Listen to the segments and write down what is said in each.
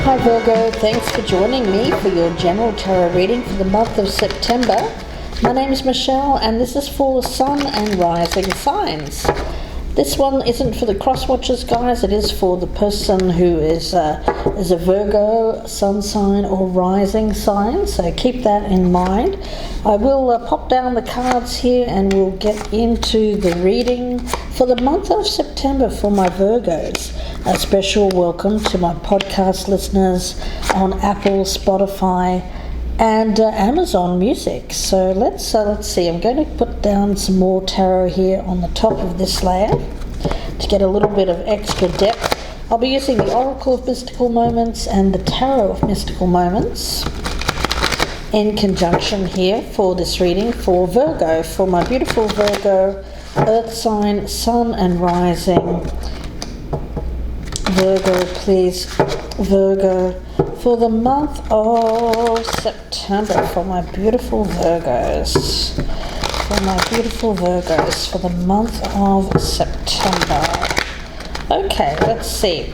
Hi Virgo, thanks for joining me for your general tarot reading for the month of September. My name is Michelle and this is for Sun and Rising signs. This one isn't for the cross-watchers, guys. It is for the person who is a Virgo, sun sign or rising sign, so keep that in mind. I will pop down the cards here and we'll get into the reading for the month of September for my Virgos. A special welcome to my podcast listeners on Apple, Spotify and Amazon Music. So let's see. I'm going to put down some more tarot here on the top of this layer to get a little bit of extra depth. I'll be using the Oracle of Mystical Moments and the Tarot of Mystical Moments in conjunction here for this reading for Virgo, for my beautiful Virgo, Earth sign, Sun and Rising. Virgo, please, Virgo, for the month of September, for my beautiful Virgos, for the month of September. Okay, let's see.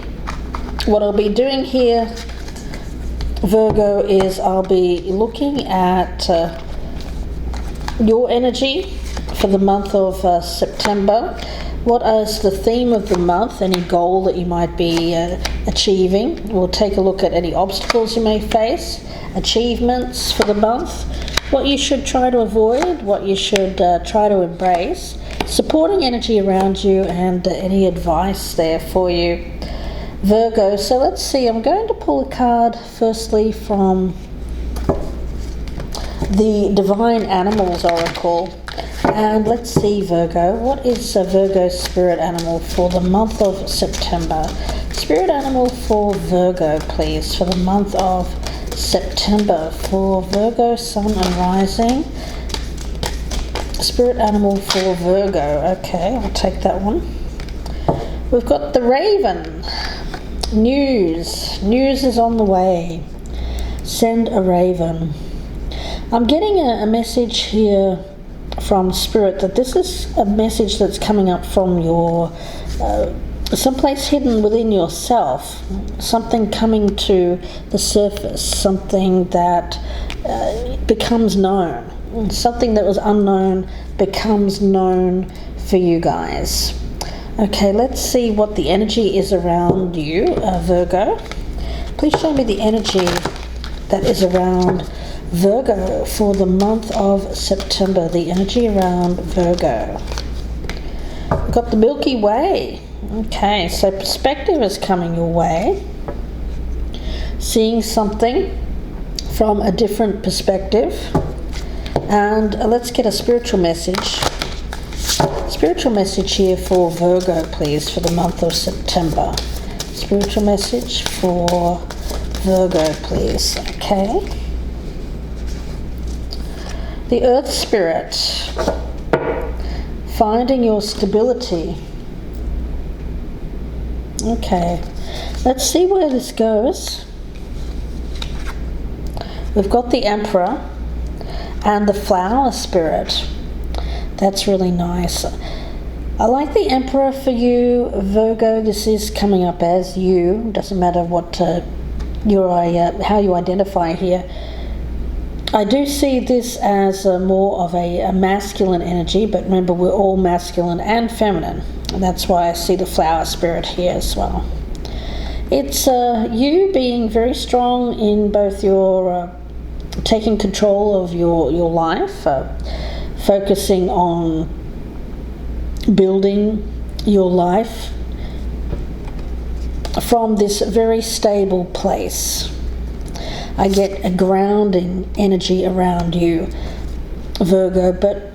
What I'll be doing here, Virgo, is I'll be looking at your energy for the month of September. What is the theme of the month? Any goal that you might be achieving? We'll take a look at any obstacles you may face, achievements for the month, what you should try to avoid, what you should try to embrace, supporting energy around you, and any advice there for you, Virgo. So let's see, I'm going to pull a card firstly from the Divine Animals Oracle. And let's see, Virgo, what is Virgo's spirit animal for the month of September? Spirit animal for Virgo, please, for the month of September for Virgo, Sun and Rising. Spirit animal for Virgo. Okay, I'll take that one. We've got the Raven. News is on the way. Send a raven. I'm getting a message here from Spirit that this is a message that's coming up from your someplace hidden within yourself, something coming to the surface, something that becomes known, something that was unknown becomes known for you guys. Okay, let's see what the energy is around you, Virgo. Please show me the energy that is around Virgo for the month of September, the energy around Virgo. We've got the Milky Way. Okay, so perspective is coming your way. Seeing something from a different perspective. And let's get a spiritual message. Spiritual message here for Virgo, please, for the month of September. Spiritual message for Virgo, please. Okay. The Earth Spirit, finding your stability. Okay, let's see where this goes. We've got the Emperor and the Flower Spirit. That's really nice. I like the Emperor for you, Virgo. This is coming up as you. Doesn't matter what how you identify here. I do see this as more of a masculine energy, but remember we're all masculine and feminine, and that's why I see the Flower Spirit here as well. It's you being very strong in both your taking control of your life, focusing on building your life from this very stable place. I get a grounding energy around you, Virgo, but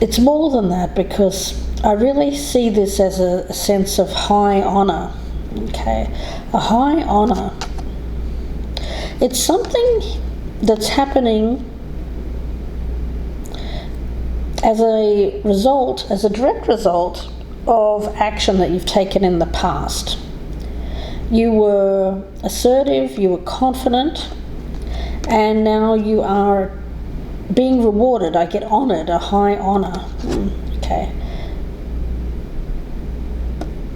it's more than that because I really see this as a sense of high honor. Okay, a high honor. It's something that's happening as a result, as a direct result of action that you've taken in the past. You were assertive, you were confident, and now you are being rewarded. I get honored, a high honor. Okay.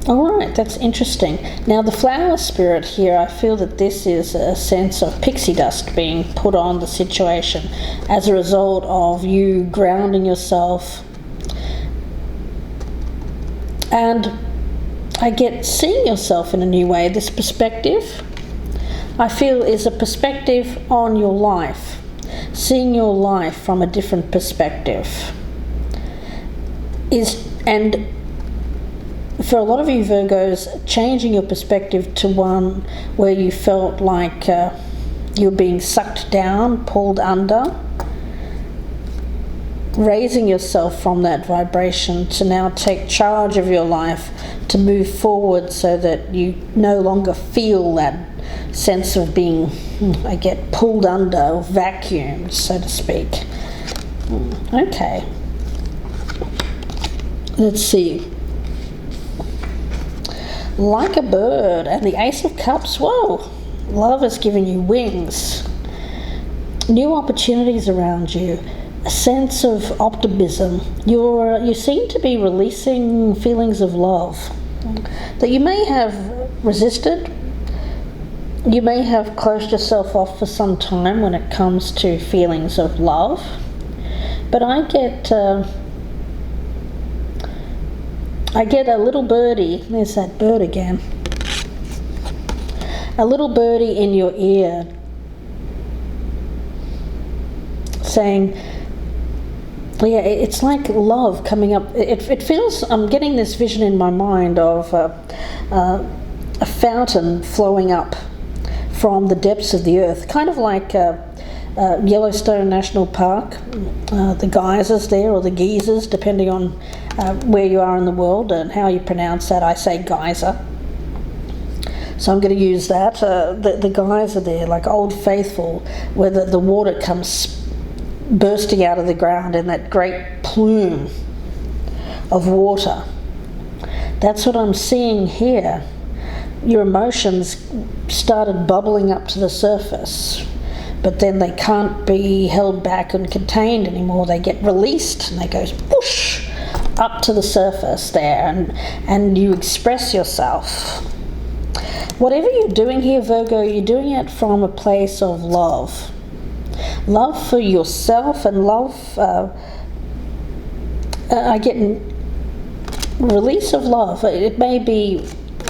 All right, that's interesting. Now, the flower spirit here, I feel that this is a sense of pixie dust being put on the situation as a result of you grounding yourself. And I get seeing yourself in a new way. This perspective, I feel, is a perspective on your life. Seeing your life from a different perspective. And for a lot of you Virgos, changing your perspective to one where you felt like you're being sucked down, pulled under, raising yourself from that vibration to now take charge of your life, to move forward so that you no longer feel that sense of being, I get pulled under or vacuumed, so to speak. Okay. Let's see. Like a bird, and the Ace of Cups. Whoa, love has given you wings. New opportunities around you. A sense of optimism. You seem to be releasing feelings of love that you may have resisted. You may have closed yourself off for some time when it comes to feelings of love. But I get a little birdie. There's that bird again. A little birdie in your ear saying, yeah, it's like love coming up. It feels, I'm getting this vision in my mind of a fountain flowing up from the depths of the earth, kind of like Yellowstone National Park, the geysers there, or the geysers, depending on where you are in the world and how you pronounce that. I say geyser. So I'm going to use that. The geyser there, like Old Faithful, where the water comes bursting out of the ground in that great plume of water. That's what I'm seeing here. Your emotions started bubbling up to the surface, but then they can't be held back and contained anymore. They get released and they go whoosh up to the surface there, and you express yourself. Whatever you're doing here, Virgo, you're doing it from a place of love. Love for yourself and love, I get release of love. It may be,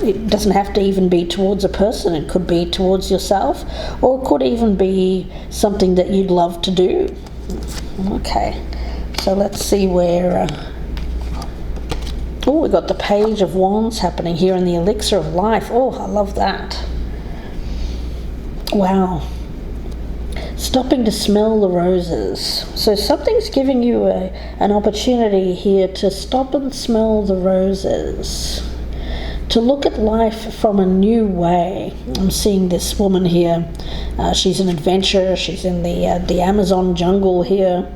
it doesn't have to even be towards a person. It could be towards yourself, or it could even be something that you'd love to do. Okay, so let's see where... we've got the Page of Wands happening here in the Elixir of Life. Oh, I love that. Wow. Stopping to smell the roses. So something's giving you an opportunity here to stop and smell the roses. To look at life from a new way. I'm seeing this woman here. She's an adventurer. She's in the Amazon jungle here.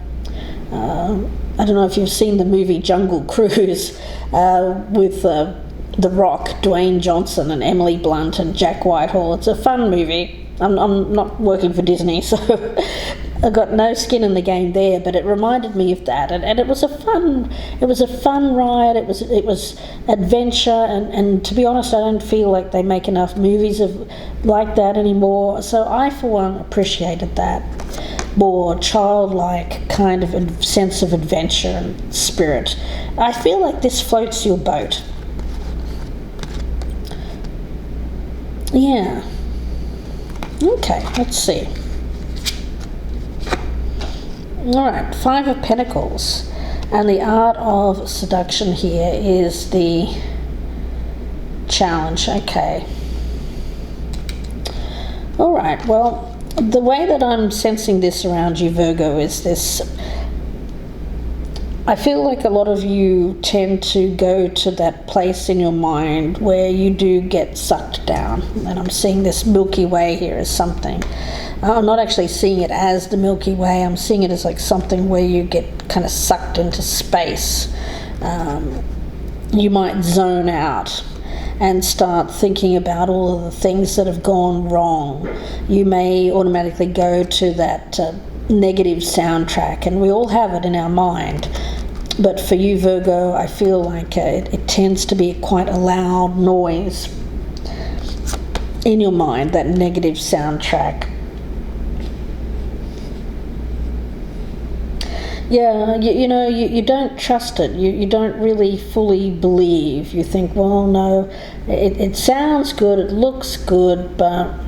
I don't know if you've seen the movie Jungle Cruise with The Rock, Dwayne Johnson and Emily Blunt and Jack Whitehall. It's a fun movie. I'm not working for Disney, so I've got no skin in the game there, but it reminded me of that, and it was a fun ride. It was adventure, and to be honest, I don't feel like they make enough movies like that anymore. So I, for one, appreciated that more childlike kind of sense of adventure and spirit. I feel like this floats your boat. Yeah. Okay, let's see. Alright, Five of Pentacles. And the art of seduction here is the challenge. Okay. Alright, well, the way that I'm sensing this around you, Virgo, is this. I feel like a lot of you tend to go to that place in your mind where you do get sucked down. And I'm seeing this Milky Way here as something. I'm not actually seeing it as the Milky Way. I'm seeing it as like something where you get kind of sucked into space. You might zone out and start thinking about all of the things that have gone wrong. You may automatically go to that negative soundtrack, and we all have it in our mind. But for you, Virgo, I feel like it tends to be quite a loud noise in your mind, that negative soundtrack. Yeah, you don't trust it. You don't really fully believe. You think, well, no, it sounds good, it looks good, but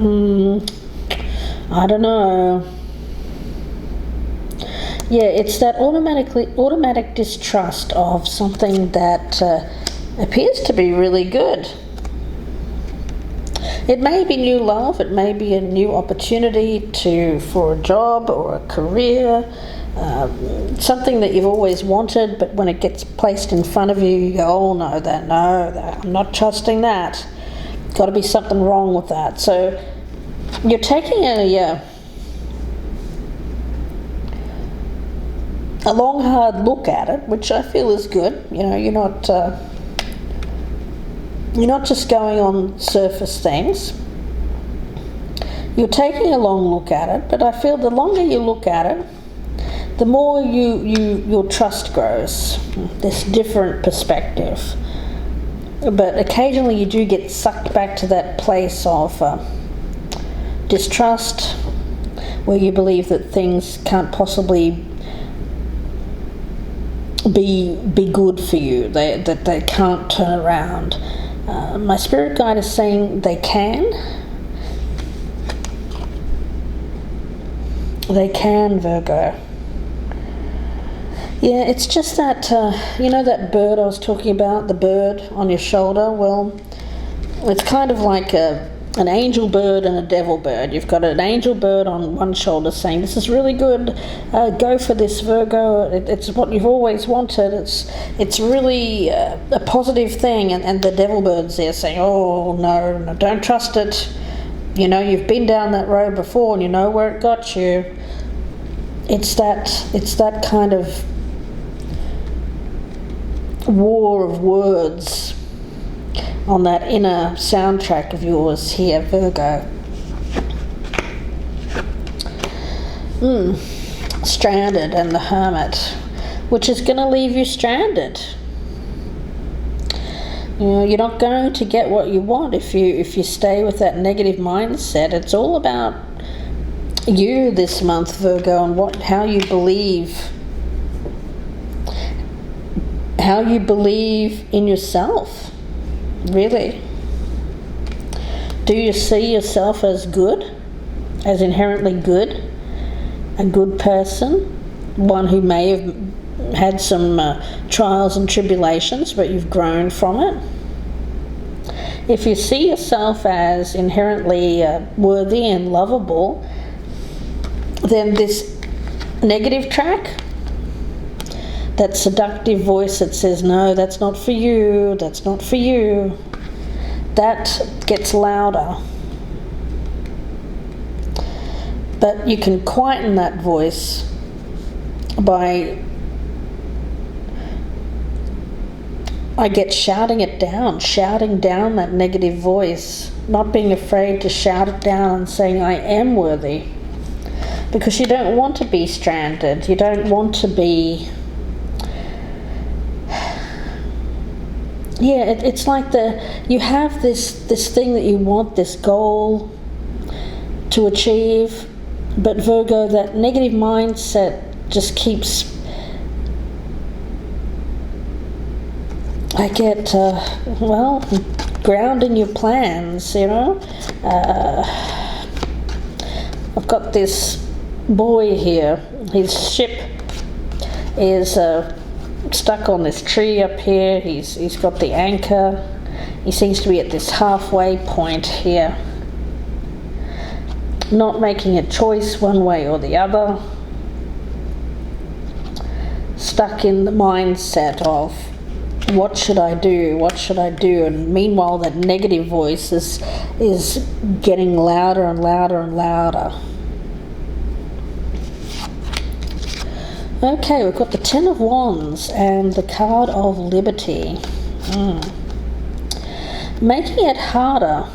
I don't know. Yeah, it's that automatic distrust of something that appears to be really good. It may be new love, it may be a new opportunity for a job or a career, something that you've always wanted, but when it gets placed in front of you, you go, oh no, I'm not trusting that. Got to be something wrong with that. So you're taking a long, hard look at it, which I feel is good. You're not just going on surface things. You're taking a long look at it, but I feel the longer you look at it, the more your trust grows. This different perspective. But occasionally you do get sucked back to that place of distrust, where you believe that things can't possibly be good for you, that they can't turn around. My spirit guide is saying they can. They can, Virgo. Yeah, it's just that, that bird I was talking about, the bird on your shoulder. Well, it's kind of like an angel bird and a devil bird. You've got an angel bird on one shoulder saying, this is really good, go for this, Virgo, it's what you've always wanted, it's really a positive thing. And the devil bird's there saying, oh no, don't trust it, you've been down that road before and you know where it got you. It's that kind of war of words on that inner soundtrack of yours here, Virgo. Stranded and the Hermit, which is going to leave you stranded. You're not going to get what you want if you stay with that negative mindset. It's all about you this month, Virgo, and how you believe in yourself. Really, do you see yourself as good, as inherently good, a good person, one who may have had some trials and tribulations, but you've grown from it? If you see yourself as inherently worthy and lovable, then this negative track, that seductive voice that says, no, that's not for you, that's not for you, that gets louder. But you can quieten that voice by, shouting down that negative voice, not being afraid to shout it down and saying, I am worthy. Because you don't want to be stranded, you don't want to be... Yeah, it's like you have this thing that you want, this goal to achieve, but Virgo, that negative mindset just keeps... grounding your plans, I've got this boy here, his ship is... stuck on this tree up here. He's got the anchor. He seems to be at this halfway point here, not making a choice one way or the other, stuck in the mindset of what should I do, and meanwhile that negative voice is getting louder and louder and louder. Okay, we've got the Ten of Wands and the card of Liberty. Making it harder.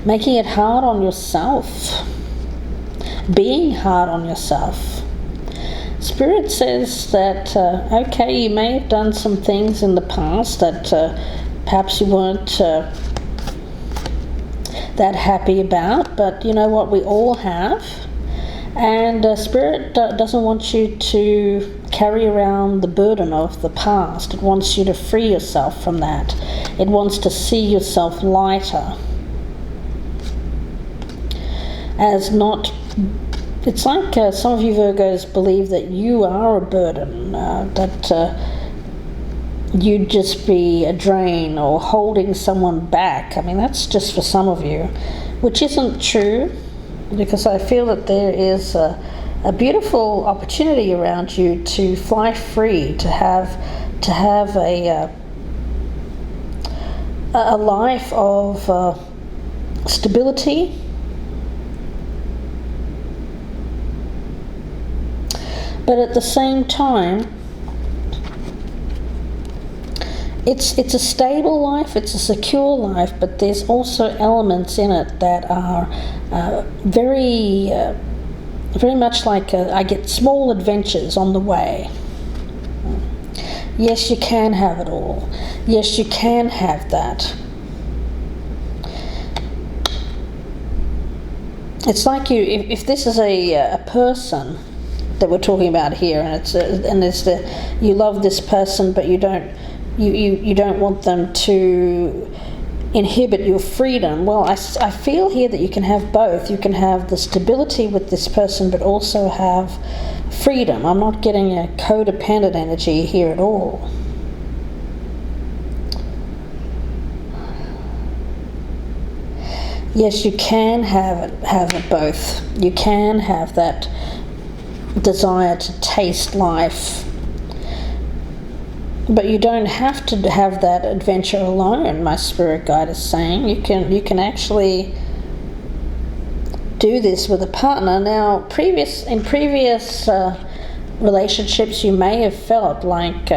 Making it hard on yourself. Being hard on yourself. Spirit says that, okay, you may have done some things in the past that perhaps you weren't that happy about, but you know what, we all have. And Spirit doesn't want you to carry around the burden of the past. It wants you to free yourself from that. It wants to see yourself lighter. As not, it's like some of you Virgos believe that you are a burden, that you'd just be a drain or holding someone back. I mean, that's just for some of you, which isn't true. Because I feel that there is a beautiful opportunity around you to fly free, to have a life of stability, but at the same time, it's a stable life, it's a secure life, but there's also elements in it that are very much like I get small adventures on the way. Yes, you can have it all. Yes, you can have that. It's like if this is a person that we're talking about here, and it's you love this person, but you don't want them to inhibit your freedom. Well, I feel here that you can have both. You can have the stability with this person, but also have freedom. I'm not getting a codependent energy here at all. Yes, you can have it both. You can have that desire to taste life, but you don't have to have that adventure alone. My spirit guide is saying you can actually do this with a partner. Now, in previous relationships, you may have felt like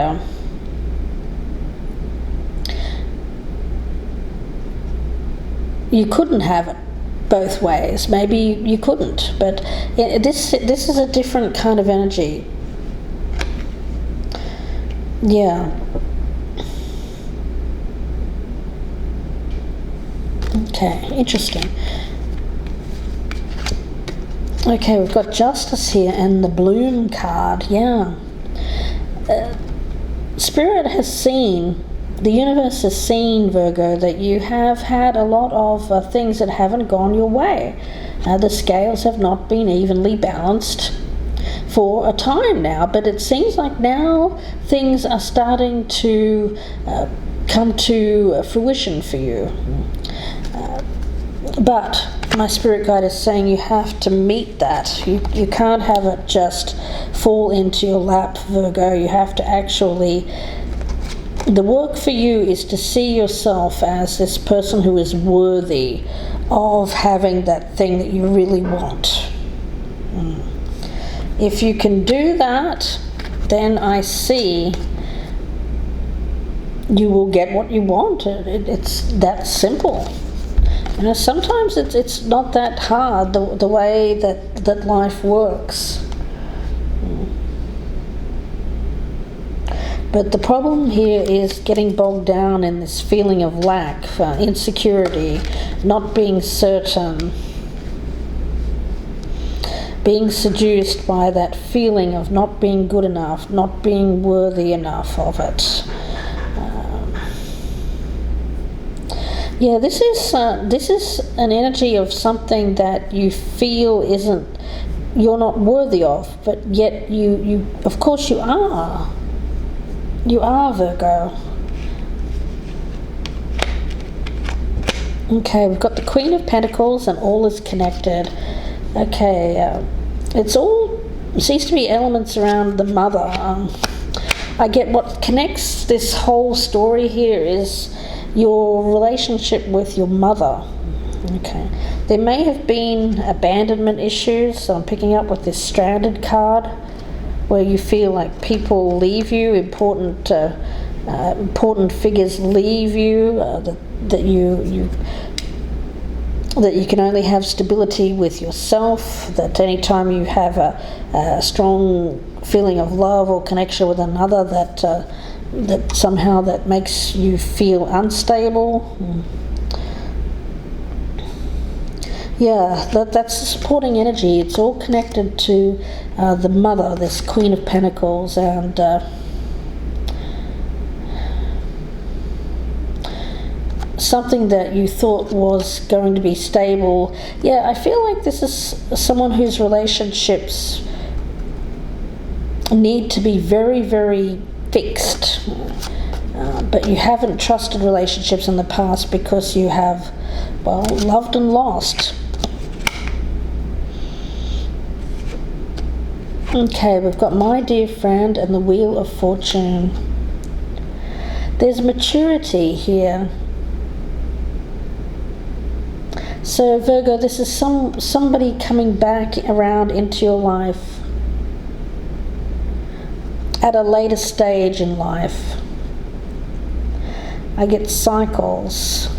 you couldn't have it both ways. Maybe you couldn't, but this is a different kind of energy. Yeah. Okay, interesting. Okay, we've got Justice here and the Bloom card. Yeah. Spirit has seen, the universe has seen, Virgo, that you have had a lot of things that haven't gone your way. The scales have not been evenly balanced for a time now, but it seems like now things are starting to come to fruition for you. But my spirit guide is saying you have to meet that. You can't have it just fall into your lap, Virgo. You have to actually, the work for you is to see yourself as this person who is worthy of having that thing that you really want. If you can do that, then I see you will get what you want. It's that simple. You know, sometimes it's not that hard, the way that life works. But the problem here is getting bogged down in this feeling of lack, insecurity, not being certain, being seduced by that feeling of not being good enough, not being worthy enough of it. Yeah, this is an energy of something that you feel you're not worthy of, but yet you of course you are. You are, Virgo. Okay, we've got the Queen of Pentacles and all is connected. Okay, it's all seems to be elements around the mother. I get what connects this whole story here is your relationship with your mother. Okay, there may have been abandonment issues. So I'm picking up with this Stranded card, where you feel like people leave you, important figures leave you, that you can only have stability with yourself, that anytime you have a strong feeling of love or connection with another that somehow that makes you feel unstable. Yeah, that's the supporting energy. It's all connected to the mother, this Queen of Pentacles, and something that you thought was going to be stable. Yeah, I feel like this is someone whose relationships need to be very, very fixed. But you haven't trusted relationships in the past because you have, well, loved and lost. Okay, we've got My Dear Friend and the Wheel of Fortune. There's maturity here. So Virgo, this is somebody coming back around into your life at a later stage in life. I get cycles.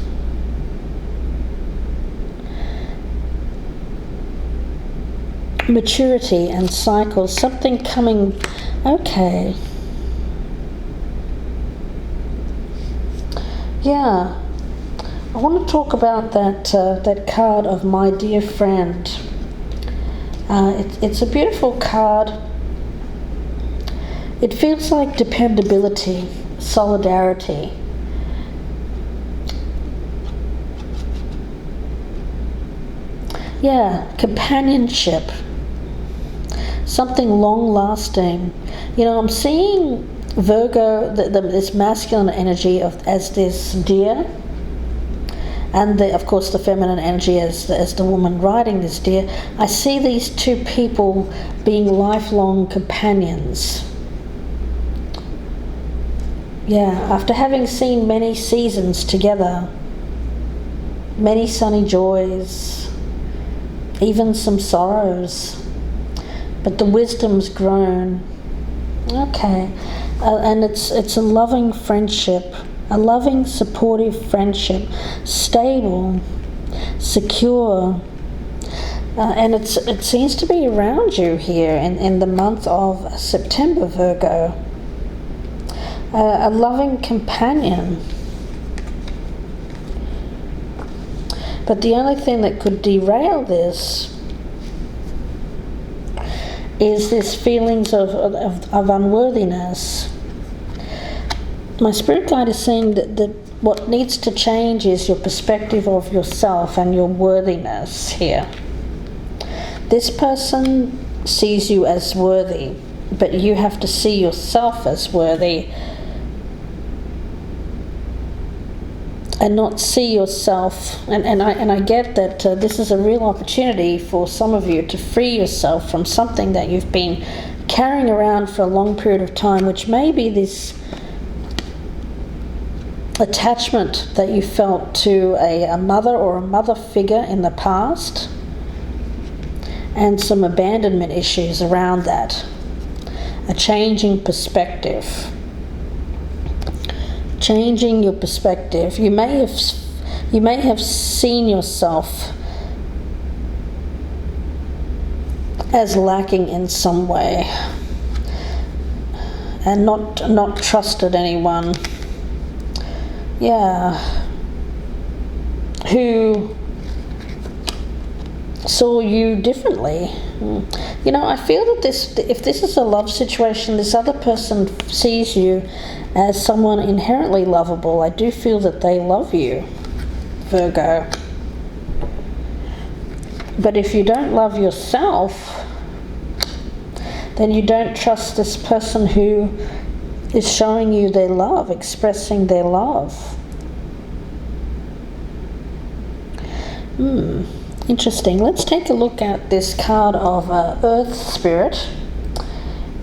Maturity and cycles, something coming. Okay. Yeah, I want to talk about that card of My Dear Friend. It's a beautiful card. It feels like dependability, solidarity. Yeah, companionship. Something long-lasting. You know, I'm seeing Virgo, this masculine energy as this deer, and of course the feminine energy as the woman riding this deer. I see these two people being lifelong companions. Yeah, after having seen many seasons together, many sunny joys, even some sorrows, but the wisdom's grown. Okay, and it's a loving friendship, a loving, supportive friendship, stable, secure, and it seems to be around you here in the month of September, Virgo. A loving companion. But the only thing that could derail this is this feelings of unworthiness. My spirit guide is saying that what needs to change is your perspective of yourself and your worthiness here. This person sees you as worthy, but you have to see yourself as worthy and not see yourself, and I get that this is a real opportunity for some of you to free yourself from something that you've been carrying around for a long period of time, which may be this attachment that you felt to a mother or a mother figure in the past, and some abandonment issues around that. A changing perspective. Changing your perspective. You may have seen yourself as lacking in some way, and not trusted anyone. Yeah, who saw you differently. You know, I feel that if this is a love situation, this other person sees you as someone inherently lovable. I do feel that they love you, Virgo. But if you don't love yourself, then you don't trust this person who is showing you their love, expressing their love. Interesting. Let's take a look at this card of Earth Spirit,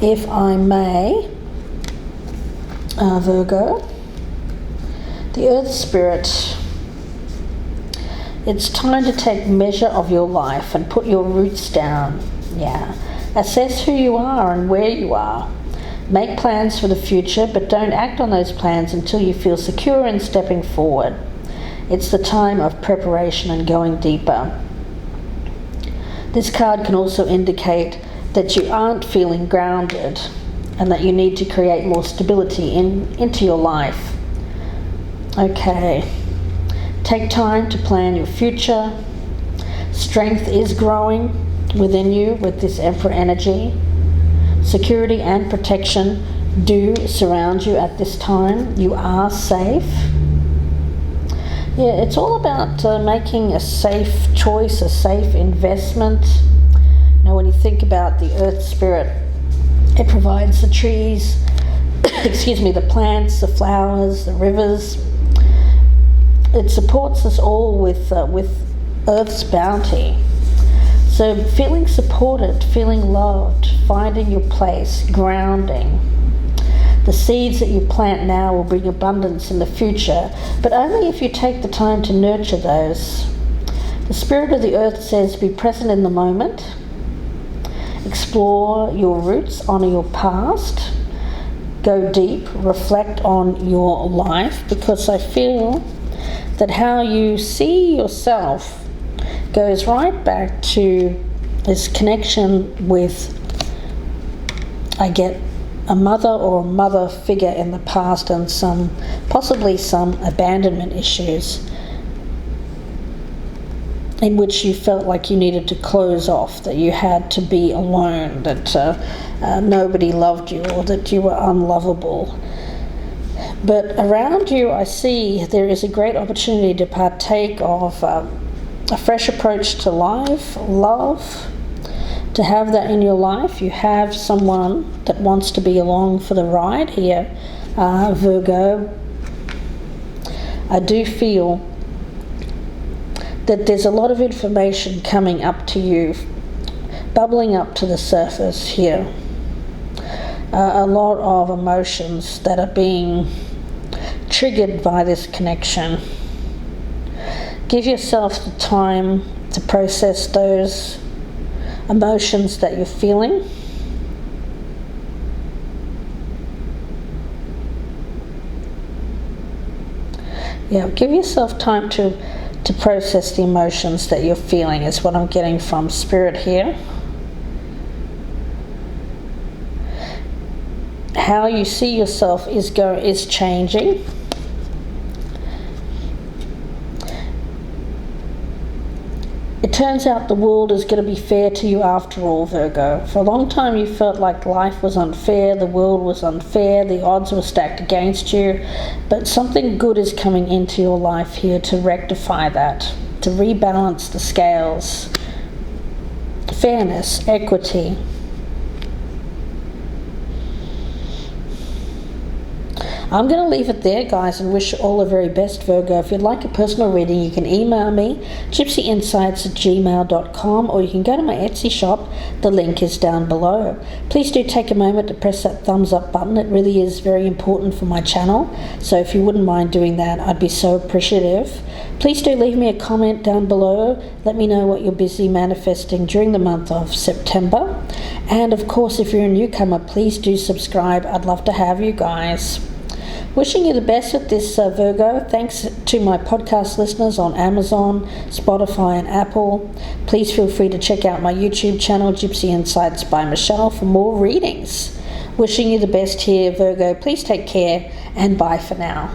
if I may. Virgo. The Earth Spirit. It's time to take measure of your life and put your roots down. Yeah. Assess who you are and where you are. Make plans for the future, but don't act on those plans until you feel secure in stepping forward. It's the time of preparation and going deeper. This card can also indicate that you aren't feeling grounded and that you need to create more stability into your life. Okay. Take time to plan your future. Strength is growing within you with this Emperor energy. Security and protection do surround you at this time. You are safe. Yeah, it's all about making a safe choice, a safe investment. You know, when you think about the Earth Spirit, it provides the trees, the plants, the flowers, the rivers. It supports us all with Earth's bounty. So feeling supported, feeling loved, finding your place, grounding. The seeds that you plant now will bring abundance in the future, but only if you take the time to nurture those. The Spirit of the Earth says be present in the moment, explore your roots, honour your past, go deep, reflect on your life, because I feel that how you see yourself goes right back to this connection with, I get, a mother or a mother figure in the past and possibly some abandonment issues in which you felt like you needed to close off, that you had to be alone, that nobody loved you, or that you were unlovable. But around you, I see there is a great opportunity to partake of a fresh approach to life, love. To have that in your life, you have someone that wants to be along for the ride here, Virgo. I do feel that there's a lot of information coming up to you, bubbling up to the surface here. A lot of emotions that are being triggered by this connection. Give yourself the time to process those emotions that you're feeling. Yeah, give yourself time to process the emotions that you're feeling is what I'm getting from Spirit here. How you see yourself is changing. It turns out the world is going to be fair to you after all, Virgo. For a long time you felt like life was unfair, the world was unfair, the odds were stacked against you, but something good is coming into your life here to rectify that, to rebalance the scales. Fairness, equity. I'm going to leave it there, guys, and wish you all the very best, Virgo. If you'd like a personal reading, you can email me, gypsyinsights@gmail.com, or you can go to my Etsy shop. The link is down below. Please do take a moment to press that thumbs up button. It really is very important for my channel, so if you wouldn't mind doing that, I'd be so appreciative. Please do leave me a comment down below. Let me know what you're busy manifesting during the month of September. And of course, if you're a newcomer, please do subscribe. I'd love to have you guys. Wishing you the best with this, Virgo. Thanks to my podcast listeners on Amazon, Spotify and Apple. Please feel free to check out my YouTube channel, Gypsy Insights by Michelle, for more readings. Wishing you the best here, Virgo. Please take care and bye for now.